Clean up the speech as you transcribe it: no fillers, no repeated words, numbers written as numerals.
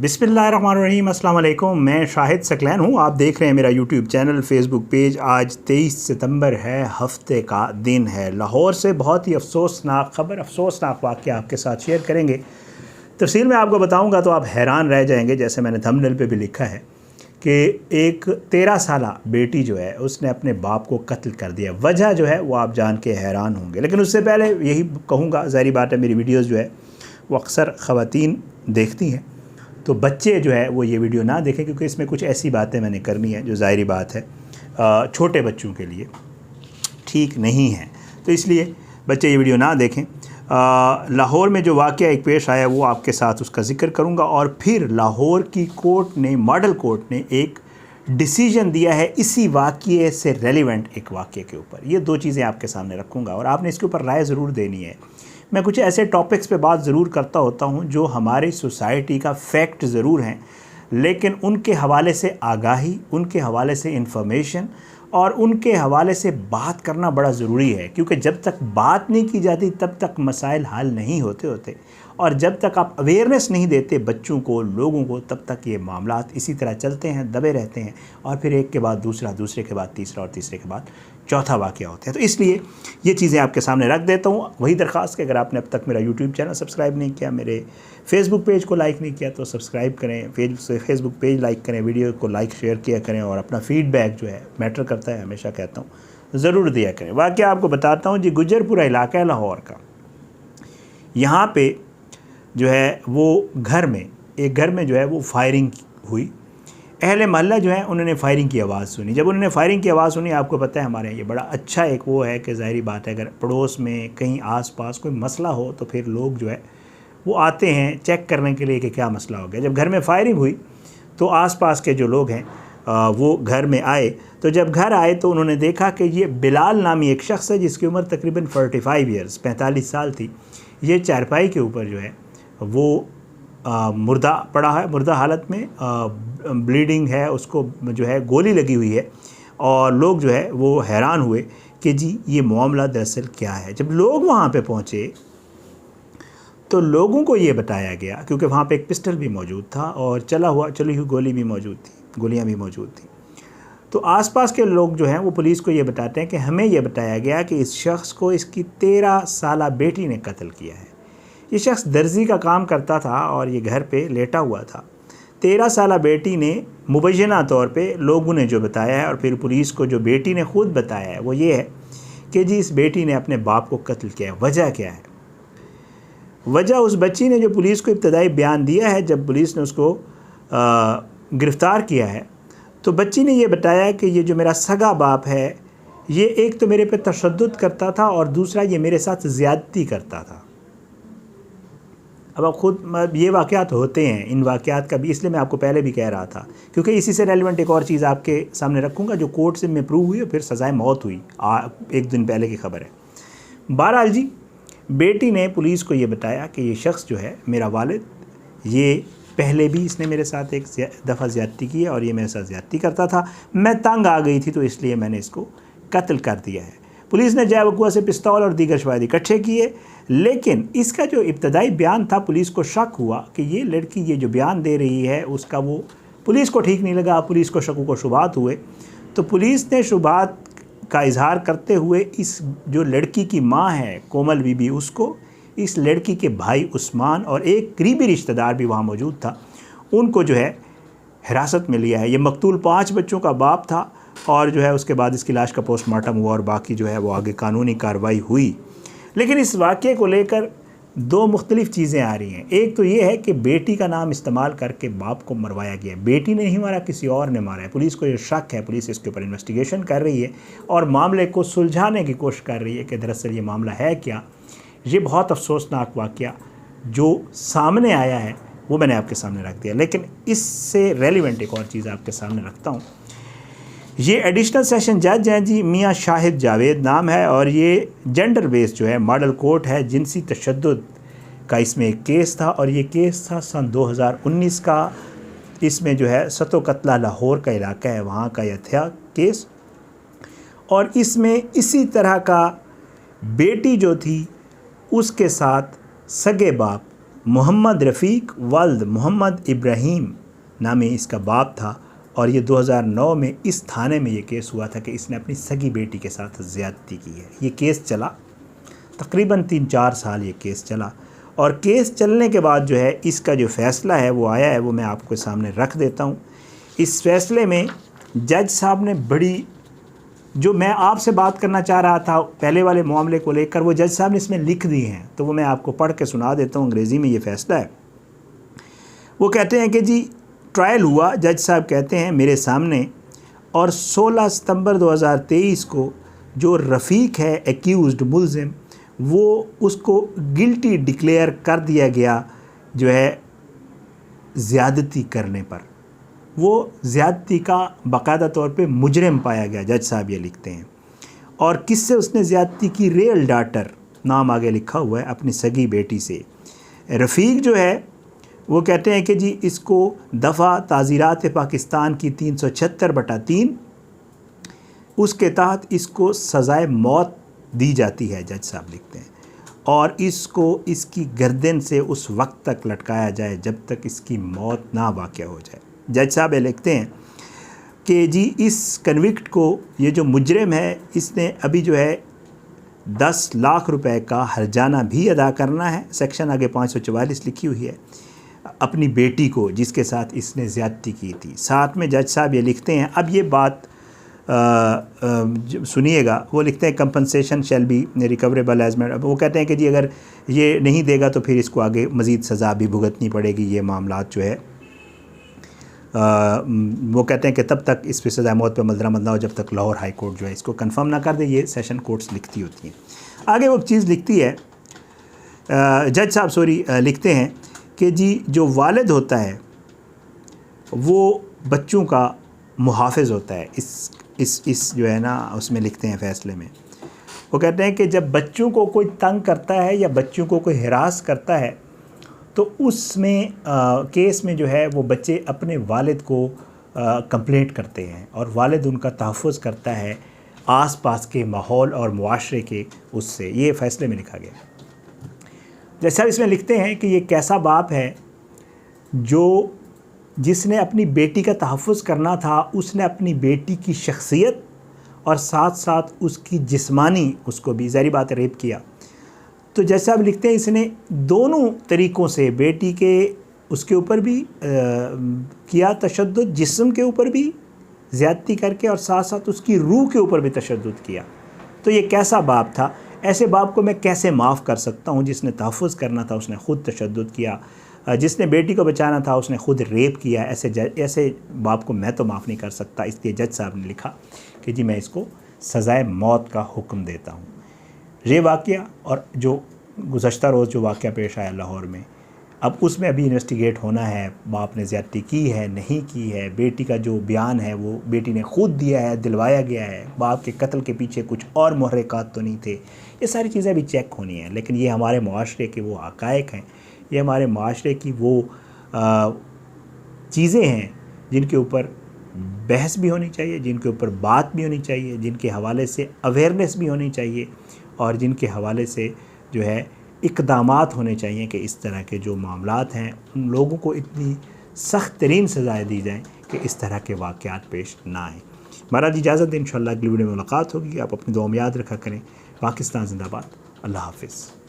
बिस्मिल्लाहिर्रहमानिर्रहीम, अस्सलाम वालेकुम। मैं शाहिद सकलैन हूँ। आप देख रहे हैं मेरा यूट्यूब चैनल, फेसबुक पेज। आज 23 सितंबर है, हफ्ते का दिन है। लाहौर से बहुत ही अफसोसनाक खबर, अफसोसनाक वाक़या आपके साथ शेयर करेंगे। तफसील में आपको बताऊँगा तो आप हैरान रह जाएंगे। जैसे मैंने थंबनेल पे भी लिखा है कि एक 13 साला बेटी जो है उसने अपने बाप को कत्ल कर दिया। वजह जो है वो आप जान के हैरान होंगे। लेकिन उससे पहले यही कहूँगा, ज़ाहिर बात है मेरी वीडियोज़ जो है वो अक्सर ख़वातीन देखती हैं, तो बच्चे जो है वो ये वीडियो ना देखें, क्योंकि इसमें कुछ ऐसी बातें मैंने करनी है जो ज़ाहिरी बात है छोटे बच्चों के लिए ठीक नहीं है। तो इसलिए बच्चे ये वीडियो ना देखें। लाहौर में जो वाक़या एक पेश आया वो आपके साथ उसका ज़िक्र करूँगा, और फिर लाहौर की कोर्ट ने, मॉडल कोर्ट ने एक डिसीजन दिया है इसी वाक़ये से रेलिवेंट एक वाक़ये के ऊपर। ये दो चीज़ें आपके सामने रखूँगा और आपने इसके ऊपर राय ज़रूर देनी है। मैं कुछ ऐसे टॉपिक्स पे बात ज़रूर करता होता हूँ जो हमारी सोसाइटी का फैक्ट ज़रूर हैं, लेकिन उनके हवाले से आगाही, उनके हवाले से इंफॉर्मेशन और उनके हवाले से बात करना बड़ा ज़रूरी है। क्योंकि जब तक बात नहीं की जाती तब तक मसाइल हल नहीं होते, और जब तक आप अवेयरनेस नहीं देते बच्चों को, लोगों को, तब तक ये मामलात इसी तरह चलते हैं, दबे रहते हैं, और फिर एक के बाद दूसरा, दूसरे के बाद तीसरा और तीसरे के बाद चौथा वाक़या होता है। तो इसलिए ये चीज़ें आपके सामने रख देता हूँ। वही दरख्वास्त कि अगर आपने अब तक मेरा यूट्यूब चैनल सब्सक्राइब नहीं किया, मेरे फेसबुक पेज को लाइक नहीं किया, तो सब्सक्राइब करें, फेसबुक पेज लाइक करें, वीडियो को लाइक शेयर किया करें, और अपना फ़ीडबैक जो है मैटर करता है, हमेशा कहता हूँ, ज़रूर दिया करें। वाक़या आपको बताता हूँ जी। गुजरपुरा इलाका है लाहौर का। यहाँ पे जो है वो एक घर में जो है वो फायरिंग हुई। अहले मोहल्ला जो है उन्होंने फायरिंग की आवाज़ सुनी। जब उन्होंने फायरिंग की आवाज़ सुनी, आपको पता है हमारे यहाँ ये बड़ा अच्छा एक वो है कि ज़ाहिरी बात है, अगर पड़ोस में कहीं आस-पास कोई मसला हो तो फिर लोग जो है वो आते हैं चेक करने के लिए कि क्या मसला हो गया। जब घर में फायरिंग हुई तो आस-पास के जो लोग हैं वो घर में आए। तो जब घर आए तो उन्होंने देखा कि ये बिलाल नामी एक शख्स है जिसकी उम्र तकरीबन 45 ईयर्स 45 साल थी। ये चारपाई के ऊपर जो है वो मुर्दा पड़ा है, मुर्दा हालत में, ब्लीडिंग है, उसको जो है गोली लगी हुई है। और लोग जो है वो हैरान हुए कि जी ये मामला दरअसल क्या है। जब लोग वहाँ पे पहुँचे तो लोगों को ये बताया गया, क्योंकि वहाँ पे एक पिस्टल भी मौजूद था और चली हुई गोलियाँ भी मौजूद थी। तो आसपास के लोग जो हैं वो पुलिस को ये बताते हैं कि हमें ये बताया गया कि इस शख्स को इसकी 13 साला बेटी ने कत्ल किया है। ये शख्स दर्जी का काम करता था और ये घर पे लेटा हुआ था। 13 साला बेटी ने मुबैना तौर पे लोगों ने जो बताया है, और फिर पुलिस को जो बेटी ने ख़ुद बताया है, वो ये है कि जी इस बेटी ने अपने बाप को कत्ल किया है। वजह क्या है? वजह उस बच्ची ने जो पुलिस को इब्तदाई बयान दिया है, जब पुलिस ने उसको गिरफ़्तार किया है, तो बच्ची ने ये बताया कि ये जो मेरा सगा बाप है, ये एक तो मेरे पे तशद्दुद करता था और दूसरा ये मेरे साथ ज़्यादती करता था। अब आप खुद, ये वाक़यात होते हैं, इन वाक़यात का भी, इसलिए मैं आपको पहले भी कह रहा था, क्योंकि इसी से रेलिवेंट एक और चीज़ आपके सामने रखूँगा जो कोर्ट से में प्रूव हुई और फिर सज़ाए मौत हुई। एक दिन पहले की खबर है। बहरहाल जी, बेटी ने पुलिस को ये बताया कि ये शख्स जो है मेरा वालिद, ये पहले भी इसने मेरे साथ एक दफ़ा ज़्यादती की है और ये मेरे साथ ज़्यादती करता था। मैं तंग आ गई थी तो इसलिए मैंने इसको कत्ल कर दिया है। पुलिस ने जावकुआ से पिस्तौल और दीगर शवाहिद इकट्ठे किए, लेकिन इसका जो इब्तदाई बयान था, पुलिस को शक हुआ कि ये लड़की ये जो बयान दे रही है उसका वो पुलिस को ठीक नहीं लगा। पुलिस को शक व शुबात हुए, तो पुलिस ने शुबात का इजहार करते हुए इस जो लड़की की माँ है कोमल बीबी, उसको, इस लड़की के भाई उस्मान और एक करीबी रिश्तेदार भी वहाँ मौजूद था, उनको जो है हिरासत में लिया है। ये मकतूल 5 बच्चों का बाप था, और जो है उसके बाद इसकी लाश का पोस्टमार्टम हुआ और बाकी जो है वो आगे कानूनी कार्रवाई हुई। लेकिन इस वाक़े को लेकर दो मुख्तलिफ़ चीज़ें आ रही हैं। एक तो ये है कि बेटी का नाम इस्तेमाल करके बाप को मरवाया गया। बेटी ने नहीं मारा, किसी और ने मारा है। पुलिस को ये शक है, पुलिस इसके ऊपर इन्वेस्टिगेशन कर रही है और मामले को सुलझाने की कोशिश कर रही है कि दरअसल ये मामला है क्या। ये बहुत अफसोसनाक वाक़या जो सामने आया है वो मैंने आपके सामने रख दिया। लेकिन इससे रेलिवेंट एक और चीज़ आपके सामने रखता हूँ। ये एडिशनल सेशन जज हैं जी, मियाँ शाहिद जावेद नाम है, और ये जेंडर बेस्ड जो है मॉडल कोर्ट है। जिनसी तशद्दुद का इसमें एक केस था, और ये केस था सन 2019 का। इसमें जो है सतो कतला लाहौर का इलाका है, वहाँ का यह था केस। और इसमें इसी तरह का बेटी जो थी उसके साथ सगे बाप मोहम्मद रफ़ीक वल्द मोहम्मद इब्राहीम नामी इसका बाप था और ये 2009 में इस थाने में ये केस हुआ था कि इसने अपनी सगी बेटी के साथ ज़्यादती की है। ये केस चला तकरीबन 3-4 साल ये केस चला और केस चलने के बाद जो है इसका जो फ़ैसला है वो आया है, वो मैं आपके सामने रख देता हूँ। इस फ़ैसले में जज साहब ने बड़ी, जो मैं आपसे बात करना चाह रहा था पहले वाले मामले को लेकर, वो जज साहब ने इसमें लिख दिए हैं, तो वो मैं आपको पढ़ के सुना देता हूँ। अंग्रेज़ी में ये फ़ैसला है। वो कहते हैं कि जी ट्रायल हुआ, जज साहब कहते हैं मेरे सामने, और 16 सितंबर 2023 को जो रफ़ीक है एक्यूज़्ड मुल्ज़िम, वो उसको गिल्टी डिक्लेयर कर दिया गया जो है ज़्यादती करने पर। वो ज़्यादती का बाकायदा तौर पे मुजरिम पाया गया, जज साहब ये लिखते हैं। और किससे उसने ज़्यादती की? रियल डाटर, नाम आगे लिखा हुआ है, अपनी सगी बेटी से। रफ़ीक जो है वो कहते हैं कि जी इसको दफ़ा ताज़ीरात पाकिस्तान की 376/3 उसके तहत इसको सज़ाए मौत दी जाती है, जज साहब लिखते हैं, और इसको इसकी गर्दन से उस वक्त तक लटकाया जाए जब तक इसकी मौत ना वाक़या हो जाए। जज साहब लिखते हैं कि जी इस कन्विक्ट को, ये जो मुजरिम है, इसने अभी जो है 10 लाख रुपए का हर्जाना भी अदा करना है। सेक्शन आगे 544 लिखी हुई है, अपनी बेटी को जिसके साथ इसने ज़्यादती की थी। साथ में जज साहब ये लिखते हैं, अब ये बात सुनिएगा, वो लिखते हैं compensation shall be recoverable as matter. वो कहते हैं कि जी अगर ये नहीं देगा तो फिर इसको आगे मज़ीद सज़ा भी भुगतनी पड़ेगी। ये मामलात जो है वो कहते हैं कि तब तक इस पर सज़ा मौत पर मलदरामद ना हो जब तक लाहौर हाई कोर्ट जो है इसको कंफर्म ना कर दे। ये सेशन कोर्ट्स लिखती होती हैं। आगे वो चीज़ लिखती है, जज साहब लिखते हैं कि जी जो वालिद होता है वो बच्चों का मुहाफ़िज़ होता है। इस जो है ना उसमें लिखते हैं फ़ैसले में, वो कहते हैं कि जब बच्चों को कोई तंग करता है या बच्चों को कोई हिरास करता है तो उसमें केस में जो है वो बच्चे अपने वालिद को कंप्लेंट करते हैं और वालिद उनका तहफ़्फ़ुज़ करता है आस-पास के माहौल और मुआशरे के उससे। ये फ़ैसले में लिखा गया। जैसा इसमें लिखते हैं कि ये कैसा बाप है जो जिसने अपनी बेटी का तहफ़्फ़ुज़ करना था, उसने अपनी बेटी की शख्सियत और साथ साथ उसकी जिस्मानी, उसको भी ज़ाहिर बात है रेप किया। तो जैसा आप लिखते हैं इसने दोनों तरीक़ों से बेटी के उसके ऊपर भी किया तशद्दुद, जिस्म के ऊपर भी ज़्यादती करके और साथ साथ उसकी रूह के ऊपर भी तशद्दुद किया। तो ये कैसा बाप था? ऐसे बाप को मैं कैसे माफ़ कर सकता हूँ जिसने तहफ़्फ़ुज़ करना था उसने ख़ुद तशद्दुद किया, जिसने बेटी को बचाना था उसने ख़ुद रेप किया। ऐसे बाप को मैं तो माफ़ नहीं कर सकता। इसलिए जज साहब ने लिखा कि जी मैं इसको सज़ाए मौत का हुक्म देता हूँ। ये वाक़या और जो गुज़श्ता रोज़ जो वाक़या पेश आया लाहौर में, अब उसमें अभी इन्वेस्टिगेट होना है, बाप ने ज़्यादती की है नहीं की है। बेटी का जो बयान है वो बेटी ने ख़ुद दिया है, दिलवाया गया है। बाप के कत्ल के पीछे कुछ और मुहर्रिकात तो नहीं थे। ये सारी चीज़ें अभी चेक होनी हैं। लेकिन ये हमारे मुआशरे के वो हक़ाइक़ हैं, ये हमारे माशरे की वो चीज़ें हैं जिनके ऊपर बहस भी होनी चाहिए, जिनके ऊपर बात भी होनी चाहिए, जिनके हवाले से अवेयरनेस भी होनी चाहिए और जिनके हवाले से जो है इक़दामात होने चाहिए कि इस तरह के जो मामलात हैं उन लोगों को इतनी सख्त तरीन सज़ाएँ दी जाएँ कि इस तरह के वाक़यात पेश ना आएँ। महाराज इजाज़त, इंशाअल्लाह अगली वीडियो में मुलाकात होगी। आप अपनी दुआ में याद रखा करें। पाकिस्तान ज़िंदाबाद। अल्लाह हाफ़िज़।